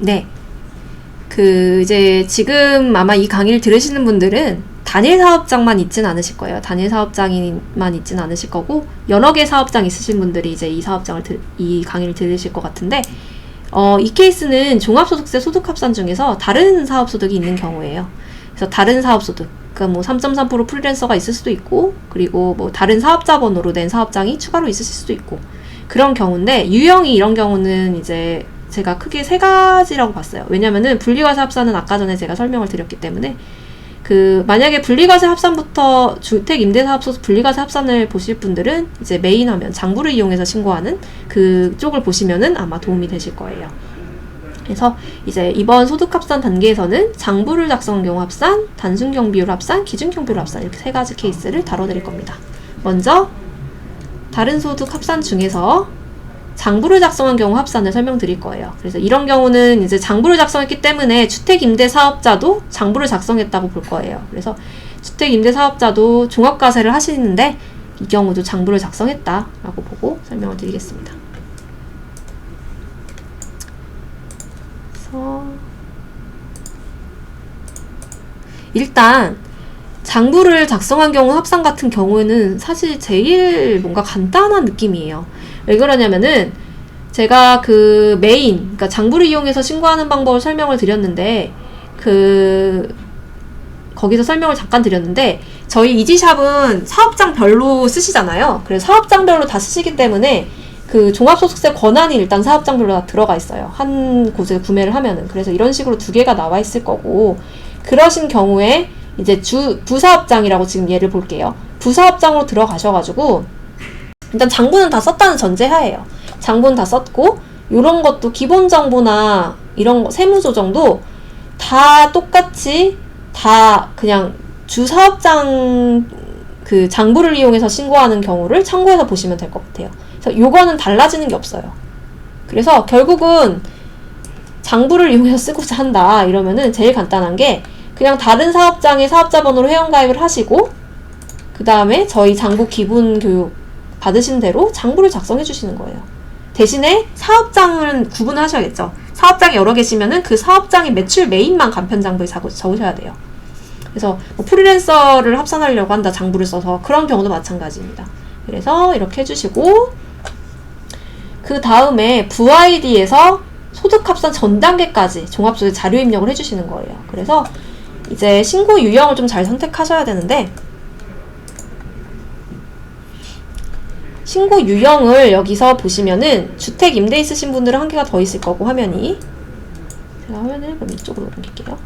네. 이제 지금 아마 이 강의를 들으시는 분들은 단일 사업장만 있진 않으실 거예요. 단일 사업장만 있진 않으실 거고, 여러 개 사업장 있으신 분들이 이제 이 강의를 들으실 것 같은데, 이 케이스는 종합소득세 소득합산 중에서 다른 사업소득이 있는 경우예요. 그래서 다른 사업소득, 그러니까 뭐 3.3% 프리랜서가 있을 수도 있고, 그리고 뭐 다른 사업자 번호로 낸 사업장이 추가로 있으실 수도 있고, 그런 경우인데, 유형이 이런 경우는 이제 제가 크게 3가지라고 봤어요. 왜냐면은 분리과세 합산은 아까 전에 제가 설명을 드렸기 때문에, 만약에 분리과세 합산부터 주택임대사업소득 분리과세 합산을 보실 분들은 이제 메인 화면, 장부를 이용해서 신고하는 그쪽을 보시면은 아마 도움이 되실 거예요. 그래서 이제 이번 소득합산 단계에서는 장부를 작성한 경우 합산, 단순경비율 합산, 기준경비율 합산, 이렇게 3가지 케이스를 다뤄드릴 겁니다. 먼저 다른 소득 합산 중에서 장부를 작성한 경우 합산을 설명드릴 거예요. 그래서 이런 경우는 이제 장부를 작성했기 때문에 주택임대사업자도 장부를 작성했다고 볼 거예요. 그래서 주택임대사업자도 종합과세를 하시는데 이 경우도 장부를 작성했다라고 보고 설명을 드리겠습니다. 그래서 일단 장부를 작성한 경우 합산 같은 경우에는 사실 제일 뭔가 간단한 느낌이에요. 왜 그러냐면은 제가 그러니까 장부를 이용해서 신고하는 방법을 설명을 드렸는데, 거기서 설명을 잠깐 드렸는데, 저희 이지샵은 사업장별로 쓰시잖아요. 그래서 사업장별로 다 쓰시기 때문에 종합소득세 권한이 일단 사업장별로 다 들어가 있어요. 한 곳에 구매를 하면은. 그래서 이런 식으로 2개가 나와 있을 거고, 그러신 경우에 이제 부사업장이라고 지금 예를 볼게요. 부사업장으로 들어가셔가지고 일단 장부는 다 썼다는 전제하에요. 장부는 다 썼고, 요런 것도 기본 정보나 이런 거, 세무조정도 다 똑같이 다 그냥 주사업장 장부를 이용해서 신고하는 경우를 참고해서 보시면 될 것 같아요. 그래서 요거는 달라지는 게 없어요. 그래서 결국은 장부를 이용해서 쓰고자 한다 이러면은 제일 간단한 게 그냥 다른 사업장의 사업자 번호로 회원가입을 하시고, 그 다음에 저희 장부 기본 교육 받으신 대로 장부를 작성해 주시는 거예요. 대신에 사업장은 구분하셔야겠죠. 사업장이 여러 개시면은 그 사업장의 매출 메인만 간편장부에 적으셔야 돼요. 그래서 뭐 프리랜서를 합산하려고 한다, 장부를 써서. 그런 경우도 마찬가지입니다. 그래서 이렇게 해주시고, 그 다음에 부아이디에서 소득합산 전 단계까지 종합소득 자료 입력을 해주시는 거예요. 그래서 이제 신고 유형을 좀 잘 선택하셔야 되는데, 신고 유형을 여기서 보시면은 주택 임대 있으신 분들은 한 개가 더 있을 거고, 화면이. 제가 화면을 그럼 이쪽으로 옮길게요.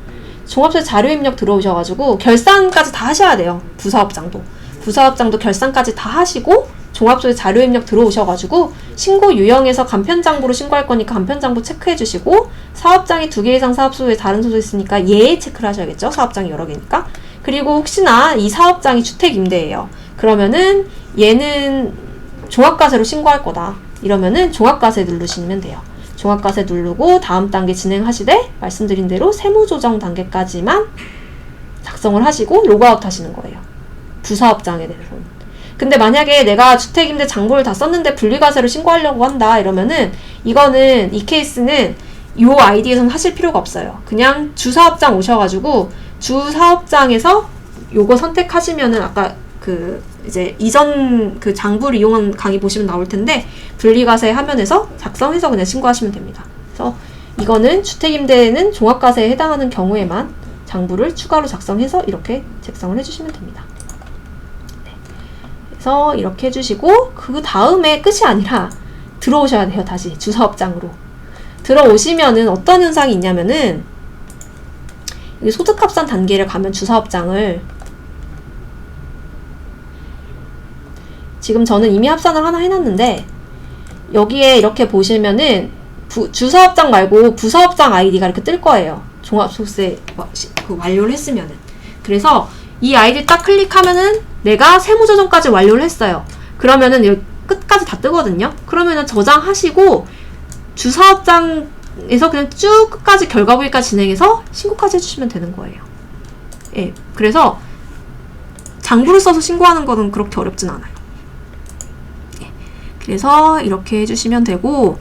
종합소득 자료 입력 들어오셔가지고 결산까지 다 하셔야 돼요. 부사업장도 결산까지 다 하시고 종합소득 자료 입력 들어오셔가지고 신고 유형에서 간편장부로 신고할 거니까 간편장부 체크해 주시고, 사업장이 2개 이상 사업소득에 다른 소득 있으니까 얘 체크를 하셔야겠죠. 사업장이 여러 개니까. 그리고 혹시나 이 사업장이 주택 임대예요. 그러면은 얘는 종합과세로 신고할 거다 이러면은 종합과세 누르시면 돼요. 종합과세 누르고 다음 단계 진행하시되 말씀드린 대로 세무조정 단계까지만 작성을 하시고 로그아웃 하시는 거예요. 부사업장에 대해서는. 근데 만약에 내가 주택임대 장부를 다 썼는데 분리과세로 신고하려고 한다 이러면은 이거는 이 케이스는 요 아이디에서는 하실 필요가 없어요. 그냥 주사업장 오셔가지고 주사업장에서 요거 선택하시면은 아까 이제 이전 장부를 이용한 강의 보시면 나올 텐데, 분리과세 화면에서 작성해서 그냥 신고하시면 됩니다. 그래서 이거는 주택임대에는 종합과세에 해당하는 경우에만 장부를 추가로 작성해서 이렇게 작성을 해주시면 됩니다. 네. 그래서 이렇게 해주시고, 그 다음에 끝이 아니라 들어오셔야 돼요. 다시 주사업장으로. 들어오시면은 어떤 현상이 있냐면은, 여기 소득합산 단계를 가면 주사업장을 지금 저는 이미 합산을 하나 해놨는데, 여기에 이렇게 보시면은 주사업장 말고 부사업장 아이디가 이렇게 뜰 거예요. 종합소득세 완료를 했으면은. 그래서 이 아이디 딱 클릭하면은 내가 세무조정까지 완료를 했어요. 그러면은 여기 끝까지 다 뜨거든요. 그러면은 저장하시고 주사업장에서 그냥 쭉 끝까지 결과 보기까지 진행해서 신고까지 해주시면 되는 거예요. 예, 그래서 장부를 써서 신고하는 거는 그렇게 어렵진 않아요. 그래서 이렇게 해주시면 되고,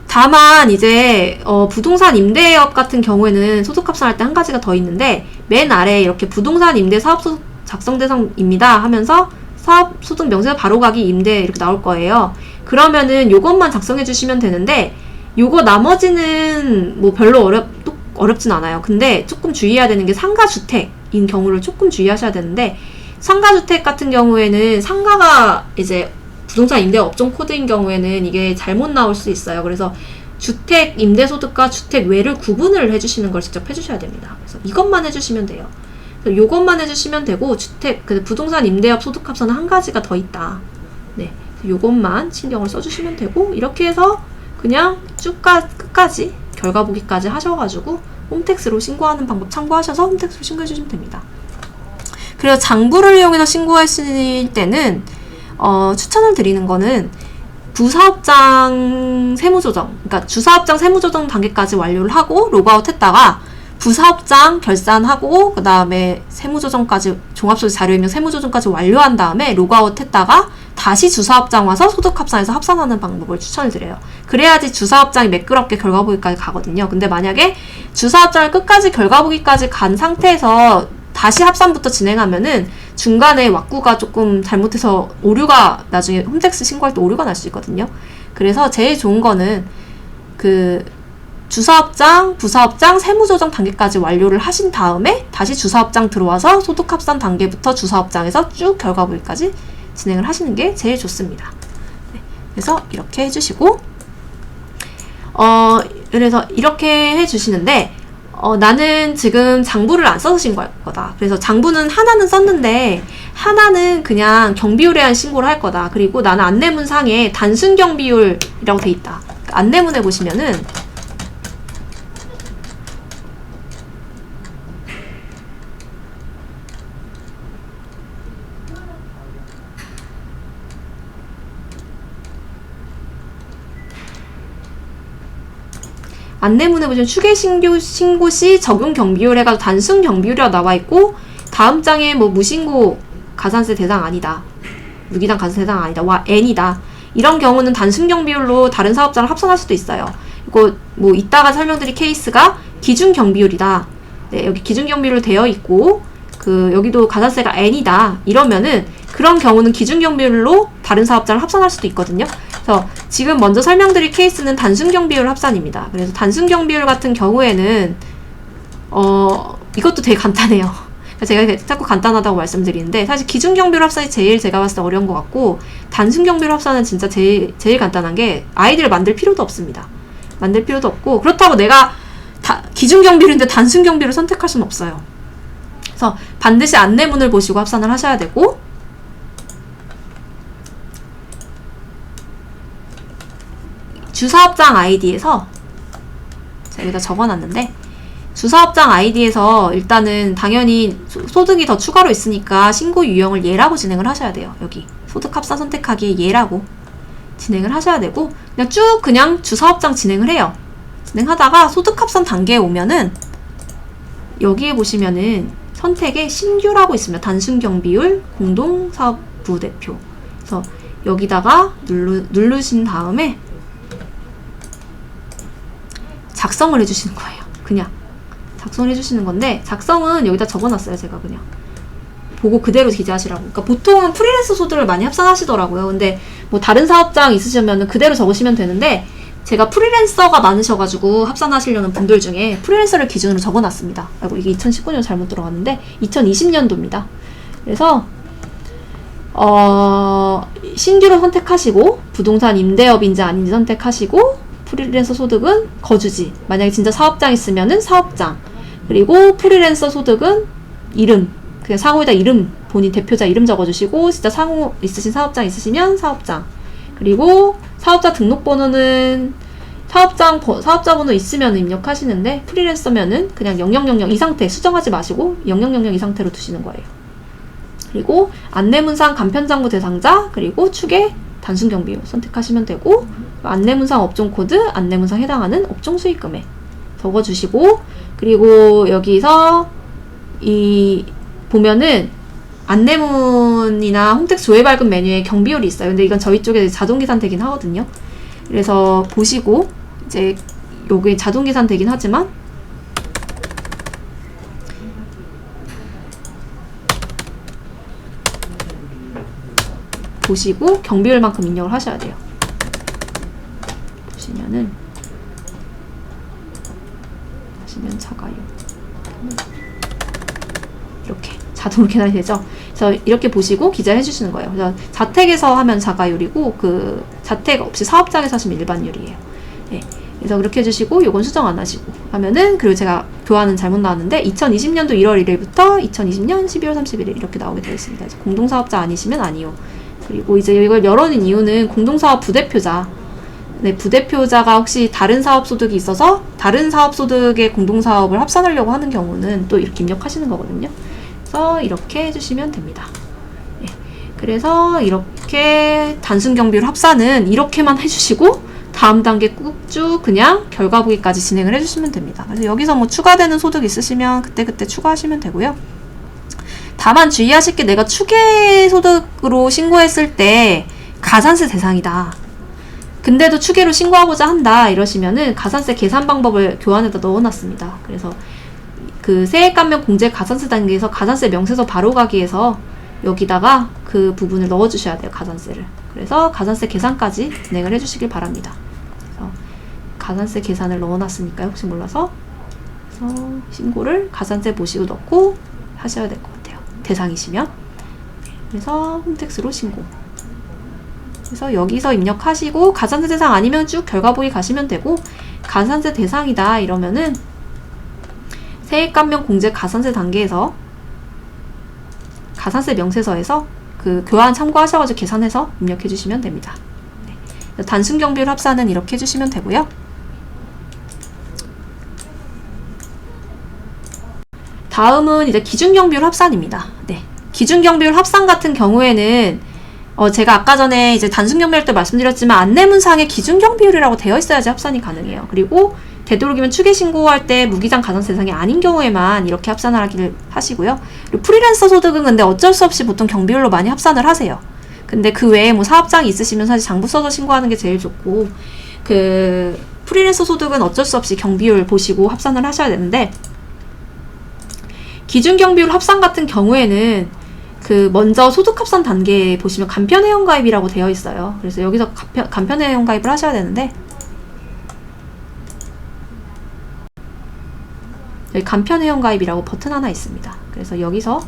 다만 이제 부동산 임대업 같은 경우에는 소득 합산할 때 한 가지가 더 있는데, 맨 아래에 이렇게 부동산 임대 사업소득 작성 대상입니다 하면서 사업소득 명세서 바로가기 임대 이렇게 나올 거예요. 그러면은 요것만 작성해 주시면 되는데, 요거 나머지는 뭐 별로 어렵진 않아요. 근데 조금 주의해야 되는 게 상가주택인 경우를 조금 주의하셔야 되는데, 상가주택 같은 경우에는 상가가 이제 부동산 임대 업종 코드인 경우에는 이게 잘못 나올 수 있어요. 그래서 주택 임대소득과 주택 외를 구분을 해주시는 걸 직접 해주셔야 됩니다. 그래서 이것만 해주시면 돼요. 그래서 이것만 해주시면 되고, 부동산 임대업 소득 합산은 한 가지가 더 있다. 네, 요것만 신경을 써주시면 되고, 이렇게 해서 그냥 끝까지 결과 보기까지 하셔가지고 홈택스로 신고하는 방법 참고하셔서 홈택스로 신고해주시면 됩니다. 그리고 장부를 이용해서 신고하실 때는 추천을 드리는 거는 부사업장 세무조정, 그러니까 주사업장 세무조정 단계까지 완료를 하고 로그아웃 했다가 부사업장 결산하고 그 다음에 세무조정까지, 종합소득 자료입력 세무조정까지 완료한 다음에 로그아웃 했다가 다시 주사업장 와서 소득합산해서 합산하는 방법을 추천을 드려요. 그래야지 주사업장이 매끄럽게 결과보기까지 가거든요. 근데 만약에 주사업장을 끝까지 결과보기까지 간 상태에서 다시 합산부터 진행하면은 중간에 왁구가 조금 잘못해서 오류가, 나중에 홈택스 신고할 때 오류가 날 수 있거든요. 그래서 제일 좋은 거는 주사업장, 부사업장, 세무조정 단계까지 완료를 하신 다음에 다시 주사업장 들어와서 소득합산 단계부터 주사업장에서 쭉 결과보기까지 진행을 하시는 게 제일 좋습니다. 네, 그래서 이렇게 해주시고, 그래서 이렇게 해주시는데, 나는 지금 장부를 안 써주신 거다. 그래서 장부는 하나는 썼는데 하나는 그냥 경비율에 신고를 할 거다. 그리고 나는 안내문상에 단순 경비율이라고 돼 있다. 그러니까 안내문에 보시면은 안내문에 보시면 추계 신고 시 적용 경비율 해가지고 단순 경비율이라고 나와 있고, 다음 장에 뭐 무신고 가산세 대상 아니다, 무기당 가산세 대상 아니다, 와 N이다, 이런 경우는 단순 경비율로 다른 사업장을 합산할 수도 있어요. 이거 뭐 이따가 설명드릴 케이스가 기준 경비율이다. 네, 여기 기준 경비율로 되어 있고 여기도 가산세가 N이다 이러면은, 그런 경우는 기준 경비율로 다른 사업장을 합산할 수도 있거든요. 그래서 지금 먼저 설명드릴 케이스는 단순 경비율 합산입니다. 그래서 단순 경비율 같은 경우에는 이것도 되게 간단해요. 제가 자꾸 간단하다고 말씀드리는데, 사실 기준 경비율 합산이 제일 제가 봤을 때 어려운 것 같고, 단순 경비율 합산은 진짜 제일 간단한 게 아이디를 만들 필요도 없습니다. 만들 필요도 없고, 그렇다고 내가 기준 경비율인데 단순 경비율을 선택할 수는 없어요. 그래서 반드시 안내문을 보시고 합산을 하셔야 되고, 주사업장 아이디에서 제가 여기다 적어놨는데, 주사업장 아이디에서 일단은 당연히 소득이 더 추가로 있으니까 신고 유형을 예라고 진행을 하셔야 돼요. 여기 소득 합산 선택하기에 예라고 진행을 하셔야 되고, 그냥 주사업장 진행을 해요. 진행하다가 소득 합산 단계에 오면은 여기에 보시면은 선택에 신규라고 있습니다. 단순 경비율 공동사업부 대표. 그래서 여기다가 누르신 다음에 작성을 해주시는 거예요. 그냥 작성을 해주시는 건데, 작성은 여기다 적어놨어요. 제가 그냥 보고 그대로 기재하시라고. 그러니까 보통은 프리랜서 소득을 많이 합산하시더라고요. 근데 뭐 다른 사업장 있으시면 그대로 적으시면 되는데, 제가 프리랜서가 많으셔가지고 합산하시려는 분들 중에 프리랜서를 기준으로 적어놨습니다. 아이고, 이게 2019년 잘못 들어갔는데 2020년도입니다. 그래서 신규로 선택하시고, 부동산 임대업인지 아닌지 선택하시고, 프리랜서 소득은 거주지, 만약에 진짜 사업장 있으면은 사업장, 그리고 프리랜서 소득은 이름, 그냥 상호에다 이름, 본인 대표자 이름 적어주시고, 진짜 상호 있으신 사업장 있으시면 사업장, 그리고 사업자 등록번호는 사업자 번호 있으면 입력하시는데, 프리랜서면은 그냥 0000 이 상태 수정하지 마시고 0000 이 상태로 두시는 거예요. 그리고 안내문상 간편장부 대상자, 그리고 추계 단순 경비율 선택하시면 되고, 안내문상 업종 코드, 안내문상 해당하는 업종 수익 금액 적어주시고, 그리고 여기서 보면은 안내문이나 홈택스 조회 발급 메뉴에 경비율이 있어요. 근데 이건 저희 쪽에 자동 계산되긴 하거든요. 그래서 보시고 이제 요게 자동 계산되긴 하지만 보시고 경비율만큼 입력을 하셔야 돼요. 보시면은 자가요. 이렇게 자동으로 계산이 되죠. 그래서 이렇게 보시고 기재를 해주시는 거예요. 그래서 자택에서 하면 자가율이고 그 자택 없이 사업장에서 하시면 일반율이에요. 네. 그래서 그렇게 해주시고 요건 수정 안 하시고 하면은, 그리고 제가 교환은 잘못 나왔는데 2020년도 1월 1일부터 2020년 12월 31일 이렇게 나오게 되어 있습니다. 공동사업자 아니시면 아니요. 그리고 이제 이걸 열어놓은 이유는 공동사업 부대표자, 네, 부대표자가 혹시 다른 사업소득이 있어서 다른 사업소득의 공동사업을 합산하려고 하는 경우는 또 이렇게 입력하시는 거거든요. 그래서 이렇게 해주시면 됩니다. 네, 그래서 이렇게 단순경비율 합산은 이렇게만 해주시고 다음 단계 꾹쭉 그냥 결과 보기까지 진행을 해주시면 됩니다. 그래서 여기서 뭐 추가되는 소득 있으시면 그때그때 추가하시면 되고요. 다만 주의하실 게, 내가 추계 소득으로 신고했을 때 가산세 대상이다. 근데도 추계로 신고하고자 한다 이러시면은 가산세 계산 방법을 교환에다 넣어놨습니다. 그래서 그 세액감면 공제 가산세 단계에서 가산세 명세서 바로 가기에서 여기다가 그 부분을 넣어주셔야 돼요. 가산세를. 그래서 가산세 계산까지 진행을 해주시길 바랍니다. 그래서 가산세 계산을 넣어놨으니까요. 혹시 몰라서 그래서 신고를 가산세 보시고 넣고 하셔야 될 것 같아요. 대상이시면. 그래서 홈택스로 신고. 그래서 여기서 입력하시고 가산세 대상 아니면 쭉 결과 보기 가시면 되고, 가산세 대상이다 이러면은 세액감면 공제 가산세 단계에서 가산세 명세서에서 그 교환 참고하셔가지고 계산해서 입력해 주시면 됩니다. 네. 단순 경비율 합산은 이렇게 해주시면 되고요. 다음은 이제 기준 경비율 합산입니다. 네. 기준 경비율 합산 같은 경우에는 제가 아까 전에 이제 단순 경비율 때 말씀드렸지만 안내문상에 기준 경비율이라고 되어 있어야지 합산이 가능해요. 그리고 되도록이면 추계 신고할 때 무기장 가산세 대상이 아닌 경우에만 이렇게 합산을 하기를 하시고요. 그리고 프리랜서 소득은 근데 어쩔 수 없이 보통 경비율로 많이 합산을 하세요. 근데 그 외에 뭐 사업장이 있으시면 사실 장부 써서 신고하는 게 제일 좋고, 그 프리랜서 소득은 어쩔 수 없이 경비율 보시고 합산을 하셔야 되는데, 기준 경비율 합산 같은 경우에는 그 먼저 소득 합산 단계에 보시면 간편 회원 가입이라고 되어 있어요. 그래서 여기서 간편 회원 가입을 하셔야 되는데, 여기 간편 회원 가입이라고 버튼 하나 있습니다. 그래서 여기서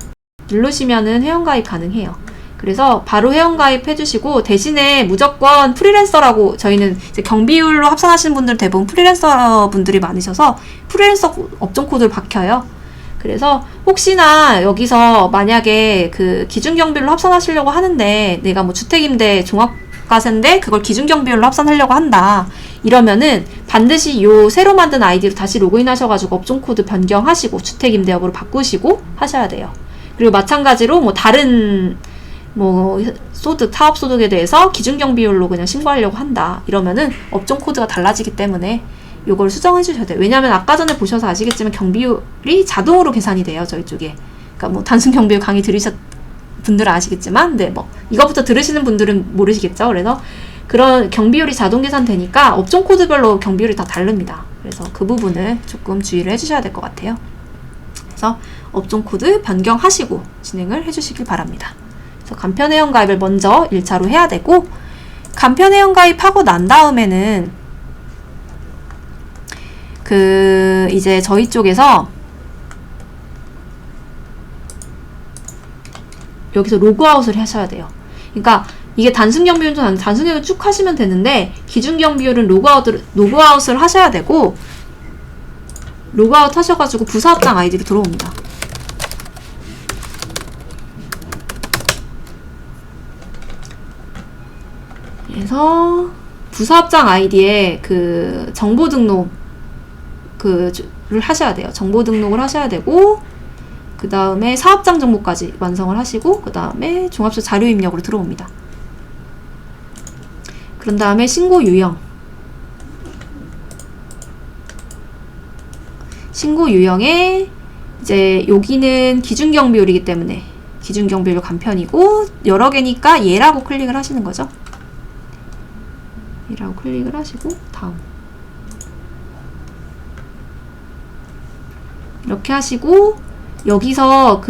누르시면은 회원 가입 가능해요. 그래서 바로 회원 가입 해주시고, 대신에 무조건 프리랜서라고, 저희는 이제 경비율로 합산하시는 분들 대부분 프리랜서 분들이 많으셔서 프리랜서 업종 코드를 박혀요. 그래서 혹시나 여기서 만약에 그 기준경비율로 합산하시려고 하는데 내가 뭐 주택임대 종합과세인데 그걸 기준경비율로 합산하려고 한다 이러면은 반드시 요 새로 만든 아이디로 다시 로그인 하셔가지고 업종코드 변경하시고 주택임대 여부를 바꾸시고 하셔야 돼요. 그리고 마찬가지로 뭐 다른 뭐 소득, 타업소득에 대해서 기준경비율로 그냥 신고하려고 한다 이러면은 업종코드가 달라지기 때문에 요걸 수정해 주셔야 돼요. 왜냐면 아까 전에 보셔서 아시겠지만 경비율이 자동으로 계산이 돼요. 저희 쪽에. 그러니까 뭐 단순 경비율 강의 들으셨 분들은 아시겠지만, 네, 뭐 이것부터 들으시는 분들은 모르시겠죠. 그래서 그런 경비율이 자동 계산되니까 업종 코드별로 경비율이 다 다릅니다. 그래서 그 부분을 조금 주의를 해주셔야 될 것 같아요. 그래서 업종 코드 변경하시고 진행을 해주시길 바랍니다. 그래서 간편 회원 가입을 먼저 1차로 해야 되고, 간편 회원 가입하고 난 다음에는 이제 저희 쪽에서 여기서 로그아웃을 하셔야 돼요. 그러니까 이게 단순 경비율은 단순 경비율 쭉 하시면 되는데, 기준 경비율은 로그아웃을 하셔야 되고, 로그아웃 하셔가지고 부사업장 아이디로 들어옵니다. 그래서 부사업장 아이디에 그 정보 등록 를 하셔야 돼요. 정보 등록을 하셔야 되고, 그 다음에 사업장 정보까지 완성을 하시고, 그 다음에 종합서 자료 입력으로 들어옵니다. 그런 다음에 신고 유형. 신고 유형에 이제 여기는 기준 경비율이기 때문에 기준 경비율 간편이고, 여러 개니까 얘라고 클릭을 하시는 거죠. 얘라고 클릭을 하시고 다음. 이렇게 하시고 여기서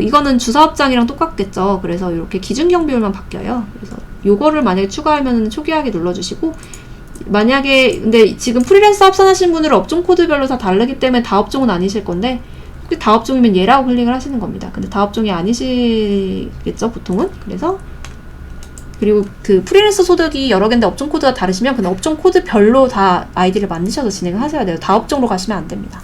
이거는 주사업장이랑 똑같겠죠. 그래서 이렇게 기준경비율만 바뀌어요. 그래서 요거를 만약에 추가하면 초기화하기 눌러주시고, 만약에 근데 지금 프리랜서 합산하신 분들은 업종 코드별로 다 다르기 때문에 다 업종은 아니실 건데, 다 업종이면 얘라고 클릭을 하시는 겁니다. 근데 다 업종이 아니시겠죠, 보통은. 그래서 그리고 프리랜서 소득이 여러 개인데 업종 코드가 다르시면 그냥 업종 코드별로 다 아이디를 만드셔서 진행을 하셔야 돼요. 다 업종으로 가시면 안 됩니다.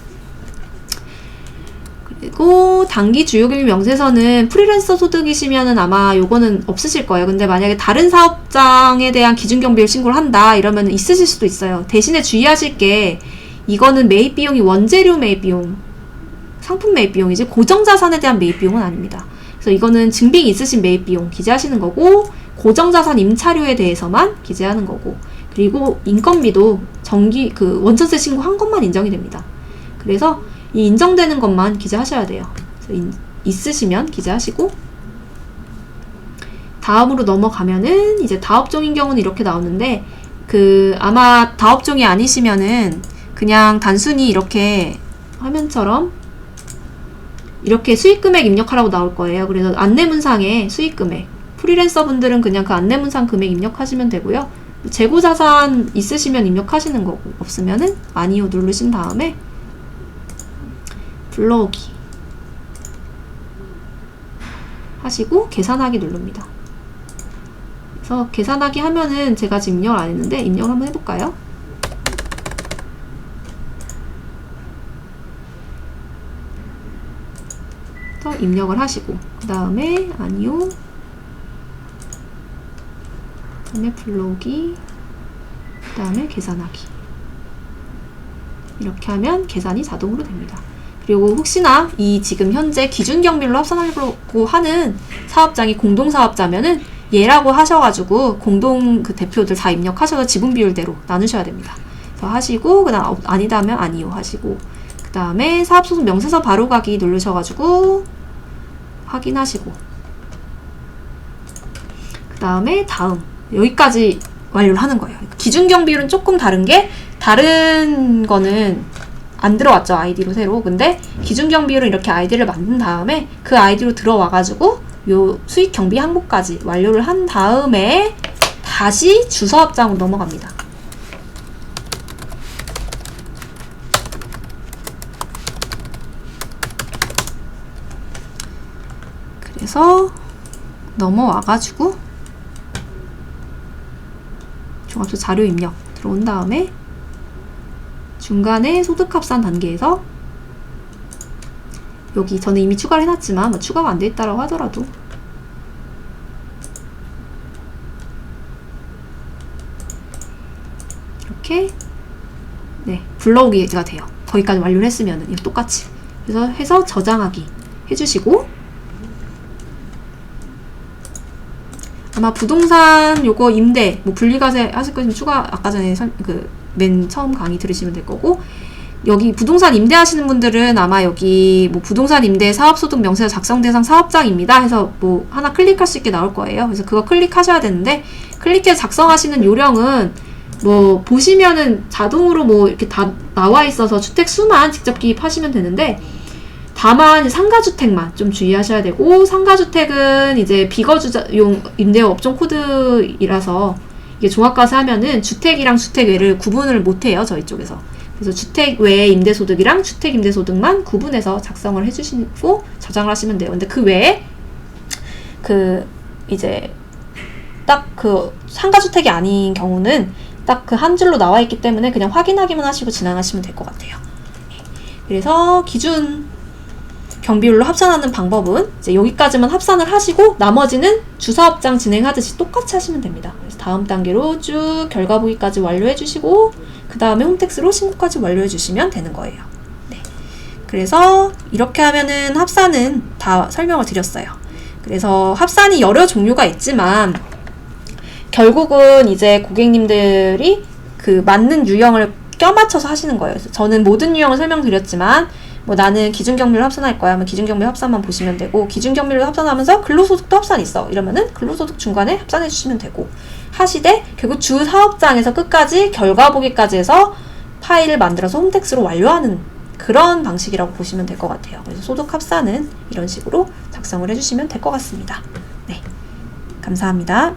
그리고 단기 주요금융 명세서는 프리랜서 소득이시면은 아마 요거는 없으실 거예요. 근데 만약에 다른 사업장에 대한 기준경비율 신고를 한다 이러면 있으실 수도 있어요. 대신에 주의하실 게, 이거는 매입 비용이 원재료 매입 비용, 상품 매입 비용이지 고정자산에 대한 매입 비용은 아닙니다. 그래서 이거는 증빙 있으신 매입 비용 기재하시는 거고, 고정자산 임차료에 대해서만 기재하는 거고, 그리고 인건비도 원천세 신고한 것만 인정이 됩니다. 그래서 이 인정되는 것만 기재하셔야 돼요. 그래서 있으시면 기재하시고, 다음으로 넘어가면은 이제 다업종인 경우는 이렇게 나오는데, 아마 다업종이 아니시면은 그냥 단순히 이렇게 화면처럼 이렇게 수익금액 입력하라고 나올 거예요. 그래서 안내문상에 수익금액, 프리랜서 분들은 그냥 그 안내문상 금액 입력하시면 되고요. 재고자산 있으시면 입력하시는 거고, 없으면은 아니요 누르신 다음에 불러오기 하시고 계산하기 누릅니다. 그래서 계산하기 하면은 제가 지금 입력을 안 했는데 입력을 한번 해볼까요? 입력을 하시고, 그 다음에 아니요, 그 다음에 불러오기, 그 다음에 계산하기, 이렇게 하면 계산이 자동으로 됩니다. 그리고 혹시나 이 지금 현재 기준경비율로 합산하려고 하는 사업장이 공동사업자면은 얘라고 하셔가지고 공동 대표들 다 입력하셔서 지분비율대로 나누셔야 됩니다. 그래서 하시고, 그 다음 아니다 하면 아니요 하시고, 그 다음에 사업소득 명세서 바로가기 누르셔가지고 확인하시고, 그 다음에 다음, 여기까지 완료를 하는 거예요. 기준경비율은 조금 다른 게, 다른 거는 안 들어왔죠, 아이디로 새로. 근데 기준경비율은 이렇게 아이디를 만든 다음에 그 아이디로 들어와가지고 요 수익경비 항목까지 완료를 한 다음에 다시 주사업장으로 넘어갑니다. 그래서 넘어와가지고 종합소 자료 입력 들어온 다음에 중간에 소득합산 단계에서 여기 저는 이미 추가를 해놨지만 추가가 안 돼 있다라고 하더라도 이렇게 불러오기가 돼요. 거기까지 완료를 했으면은 이거 똑같이 그래서 해서 저장하기 해주시고, 아마 부동산 요거 임대 분리과세 하실 거면 추가 아까 전에 맨 처음 강의 들으시면 될 거고, 여기 부동산 임대하시는 분들은 아마 여기 부동산 임대 사업소득 명세서 작성 대상 사업장입니다 해서 하나 클릭할 수 있게 나올 거예요. 그래서 그거 클릭하셔야 되는데, 클릭해서 작성하시는 요령은 보시면은 자동으로 이렇게 다 나와 있어서 주택 수만 직접 기입하시면 되는데, 다만 상가주택만 좀 주의하셔야 되고, 상가주택은 이제 비거주용 임대업 업종 코드이라서 이게 종합과세 하면은 주택이랑 주택 외를 구분을 못해요, 저희 쪽에서. 그래서 주택 외 임대소득이랑 주택 임대소득만 구분해서 작성을 해주시고 저장을 하시면 돼요. 근데 그 외에 이제 딱 상가주택이 아닌 경우는 딱 한 줄로 나와 있기 때문에 그냥 확인하기만 하시고 진행하시면 될 것 같아요. 그래서 기준 경비율로 합산하는 방법은 이제 여기까지만 합산을 하시고 나머지는 주사업장 진행하듯이 똑같이 하시면 됩니다. 그래서 다음 단계로 쭉 결과 보기까지 완료해 주시고, 그 다음에 홈택스로 신고까지 완료해 주시면 되는 거예요. 그래서 이렇게 하면은 합산은 다 설명을 드렸어요. 그래서 합산이 여러 종류가 있지만 결국은 이제 고객님들이 맞는 유형을 껴맞춰서 하시는 거예요. 그래서 저는 모든 유형을 설명드렸지만 나는 기준경비율 합산할 거야 하면 기준경비율 합산만 보시면 되고, 기준경비율 합산하면서 근로소득도 합산 있어 이러면은 근로소득 중간에 합산해 주시면 되고, 하시되 결국 주 사업장에서 끝까지 결과 보기까지 해서 파일을 만들어서 홈택스로 완료하는 그런 방식이라고 보시면 될 것 같아요. 그래서 소득 합산은 이런 식으로 작성을 해주시면 될 것 같습니다. 네, 감사합니다.